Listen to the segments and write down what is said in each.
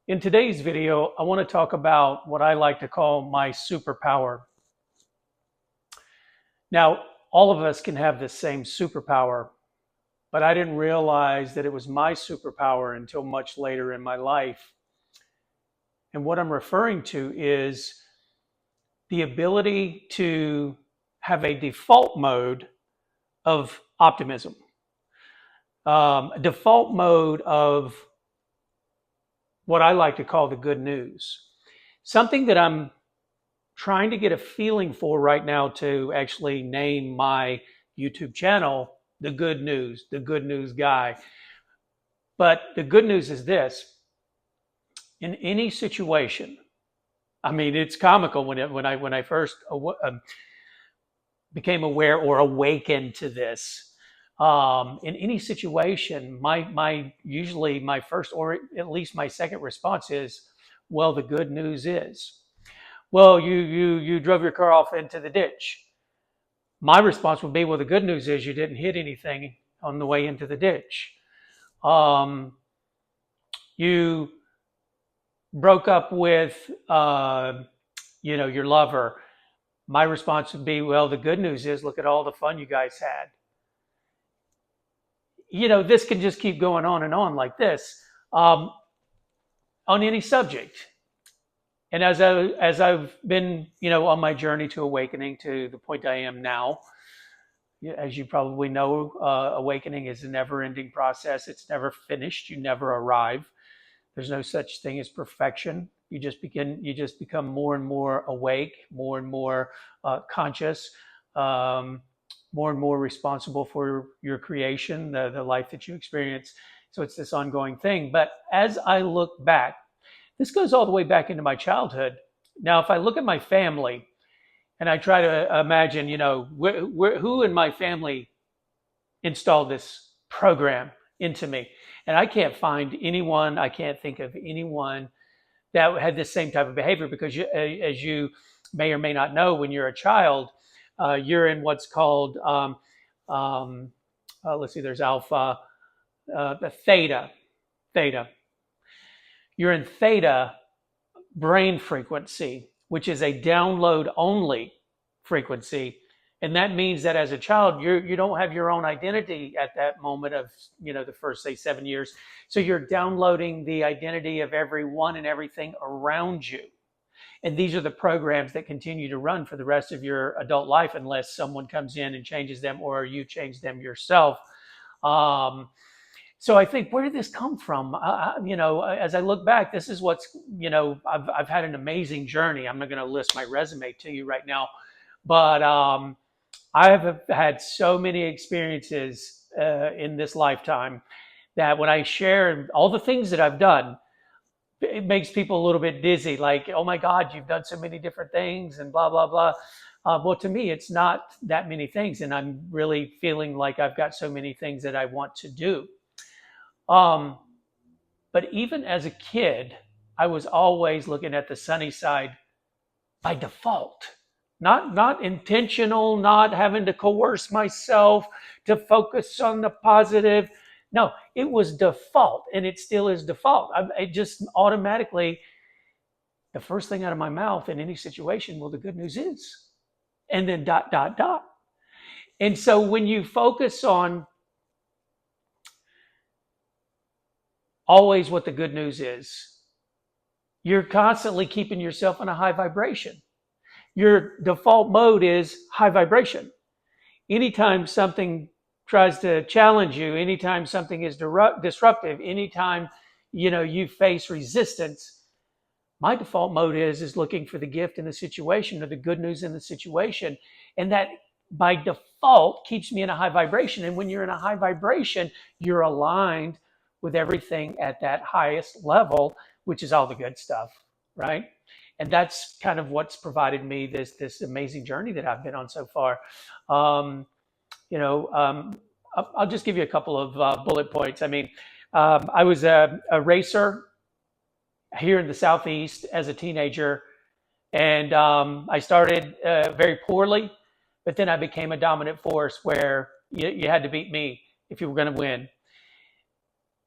In today's video, I want to talk about what I like to call my superpower. Now, all of us can have this same superpower, but I didn't realize that it was my superpower until much later in my life. And what I'm referring to is the ability to have a default mode of optimism, a default mode of what I like to call the good news. Something that I'm trying to get a feeling for right now to actually name my YouTube channel the good news guy. But the good news is this: in any situation, I mean, it's comical when I first became aware or awakened to this. In any situation, my usually my first or at least my second response is, well, the good news is, well, you drove your car off into the ditch. My response would be, well, the good news is you didn't hit anything on the way into the ditch. You broke up with, your lover. My response would be, well, the good news is, look at all the fun you guys had. This can just keep going on and on like this, on any subject. And as I've been, on my journey to awakening to the point I am now, as you probably know, awakening is a never-ending process. It's never finished. You never arrive. There's no such thing as perfection. You just become more and more awake, more and more conscious, more and more responsible for your creation, the life that you experience. So it's this ongoing thing. But as I look back, this goes all the way back into my childhood. Now, if I look at my family and I try to imagine, who in my family installed this program into me, and I can't find anyone, I can't think of anyone that had this same type of behavior, because as you may or may not know, when you're a child, you're in what's called, let's see, there's alpha, theta. You're in theta brain frequency, which is a download only frequency. And that means that as a child, you don't have your own identity at that moment of, the first, say, 7 years. So you're downloading the identity of everyone and everything around you. And these are the programs that continue to run for the rest of your adult life, unless someone comes in and changes them or you change them yourself. So I think, where did this come from? As I look back, this is what's, I've had an amazing journey. I'm not going to list my resume to you right now, but I have had so many experiences in this lifetime that when I share all the things that I've done, it makes people a little bit dizzy. Like, oh my God, you've done so many different things and blah, blah, blah. Well, to me, it's not that many things. And I'm really feeling like I've got so many things that I want to do. But even as a kid, I was always looking at the sunny side by default, not intentional, not having to coerce myself to focus on the positive. No, it was default, and it still is default. It just automatically, the first thing out of my mouth in any situation, well, the good news is, and then ... And so when you focus on always what the good news is, you're constantly keeping yourself in a high vibration. Your default mode is high vibration. Anytime something tries to challenge you, anytime something is disruptive, anytime you face resistance, my default mode is looking for the gift in the situation, or the good news in the situation. And that by default keeps me in a high vibration. And when you're in a high vibration, you're aligned with everything at that highest level, which is all the good stuff, right? And that's kind of what's provided me this amazing journey that I've been on so far. I'll just give you a couple of bullet points. I mean, I was a racer here in the Southeast as a teenager, and I started very poorly, but then I became a dominant force where you had to beat me if you were going to win.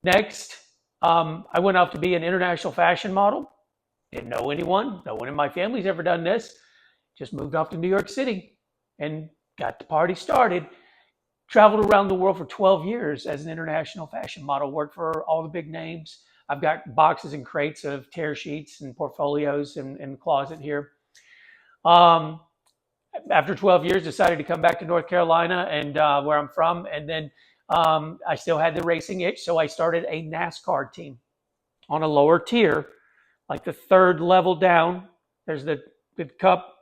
Next, I went off to be an international fashion model. Didn't know anyone. No one in my family's ever done this. Just moved off to New York City and got the party started. Traveled around the world for 12 years as an international fashion model, worked for all the big names. I've got boxes and crates of tear sheets and portfolios in the closet here. Um, After 12 years, decided to come back to North Carolina and where I'm from. And then I still had the racing itch. So I started a NASCAR team on a lower tier, like the third level down. There's the Cup,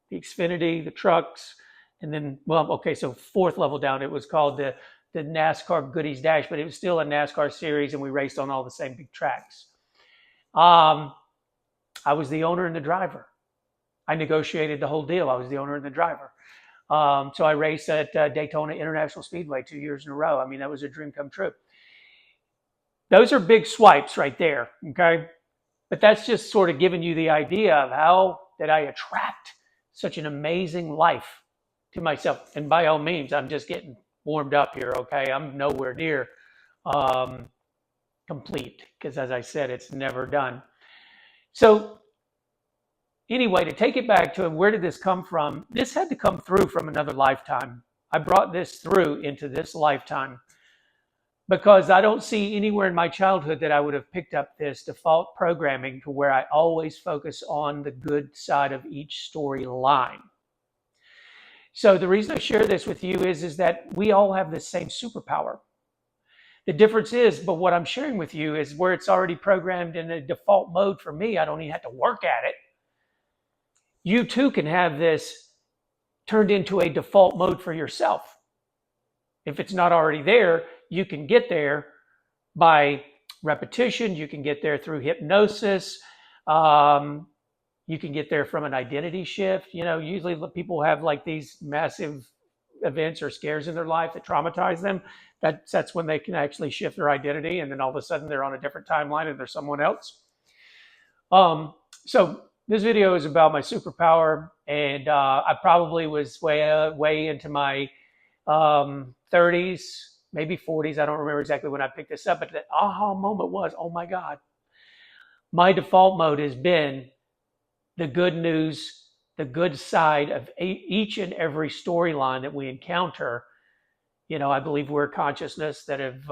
the Xfinity, the trucks, and then, well, okay, so fourth level down, it was called the NASCAR Goodies Dash, but it was still a NASCAR series, and we raced on all the same big tracks. I was the owner and the driver. I negotiated the whole deal. I was the owner and the driver. So I raced at Daytona International Speedway 2 years in a row. I mean, that was a dream come true. Those are big swipes right there, okay? But that's just sort of giving you the idea of how did I attract such an amazing life to myself. And by all means, I'm just getting warmed up here, okay? I'm nowhere near complete because, as I said, it's never done. So anyway, to take it back to where did this come from? This had to come through from another lifetime. I brought this through into this lifetime because I don't see anywhere in my childhood that I would have picked up this default programming to where I always focus on the good side of each storyline. So the reason I share this with you is that we all have the same superpower. The difference is, but what I'm sharing with you is where it's already programmed in a default mode for me. I don't even have to work at it. You too can have this turned into a default mode for yourself. If it's not already there, you can get there by repetition. You can get there through hypnosis. You can get there from an identity shift. You know, usually people have like these massive events or scares in their life that traumatize them. That's when they can actually shift their identity, and then all of a sudden they're on a different timeline and they're someone else. So this video is about my superpower, and I probably was way into my 30s, maybe 40s. I don't remember exactly when I picked this up, but the aha moment was, oh my God, my default mode has been the good news, the good side of each and every storyline that we encounter. You know, I believe we're consciousness that have,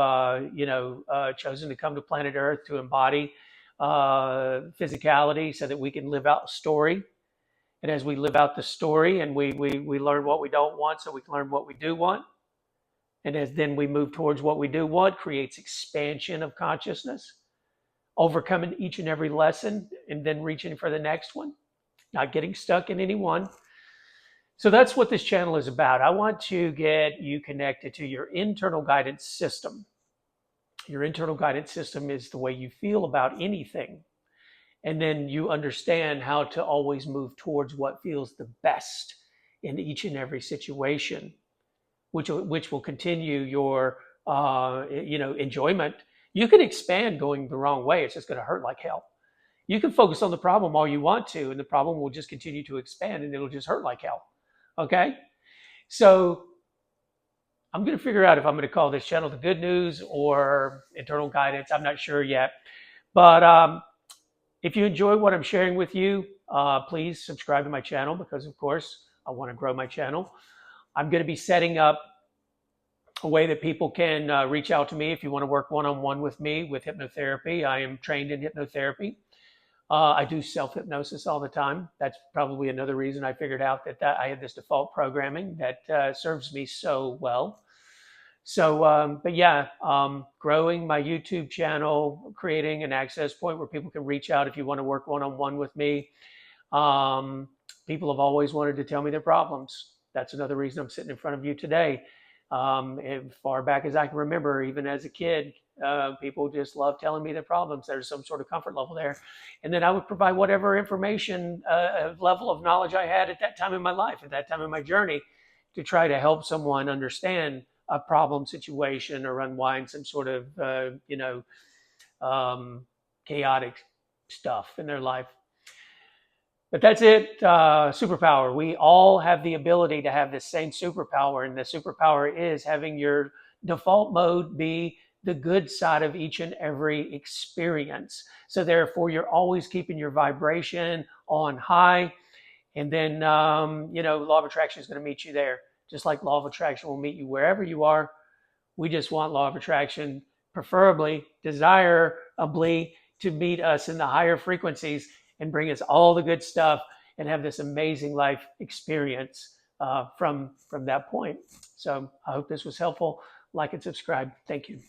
chosen to come to planet Earth to embody physicality so that we can live out a story. And as we live out the story and we learn what we don't want so we can learn what we do want. And as then we move towards what we do want, creates expansion of consciousness, overcoming each and every lesson and then reaching for the next one, not getting stuck in any one. So that's what this channel is about. I want to get you connected to your internal guidance system. Your internal guidance system is the way you feel about anything. And then you understand how to always move towards what feels the best in each and every situation, which will continue your enjoyment. You can expand going the wrong way. It's just going to hurt like hell. You can focus on the problem all you want to, and the problem will just continue to expand and it'll just hurt like hell. Okay? So I'm going to figure out if I'm going to call this channel the good news or internal guidance. I'm not sure yet. But if you enjoy what I'm sharing with you, please subscribe to my channel because, of course, I want to grow my channel. I'm going to be setting up a way that people can reach out to me if you want to work one-on-one with me with hypnotherapy. I am trained in hypnotherapy. I do self-hypnosis all the time. That's probably another reason I figured out that I had this default programming that serves me so well. So, but yeah, growing my YouTube channel, creating an access point where people can reach out if you want to work one-on-one with me. People have always wanted to tell me their problems. That's another reason I'm sitting in front of you today. And far back as I can remember, even as a kid, people just love telling me their problems. There's some sort of comfort level there. And then I would provide whatever information, level of knowledge I had at that time in my life, at that time in my journey, to try to help someone understand a problem situation or unwind some sort of, chaotic stuff in their life. But that's it. Superpower. We all have the ability to have the same superpower, and the superpower is having your default mode be the good side of each and every experience. So therefore, you're always keeping your vibration on high. And then, law of attraction is going to meet you there, just like law of attraction will meet you wherever you are. We just want law of attraction, preferably, desirably, to meet us in the higher frequencies and bring us all the good stuff and have this amazing life experience from that point. So I hope this was helpful. Like and subscribe. Thank you.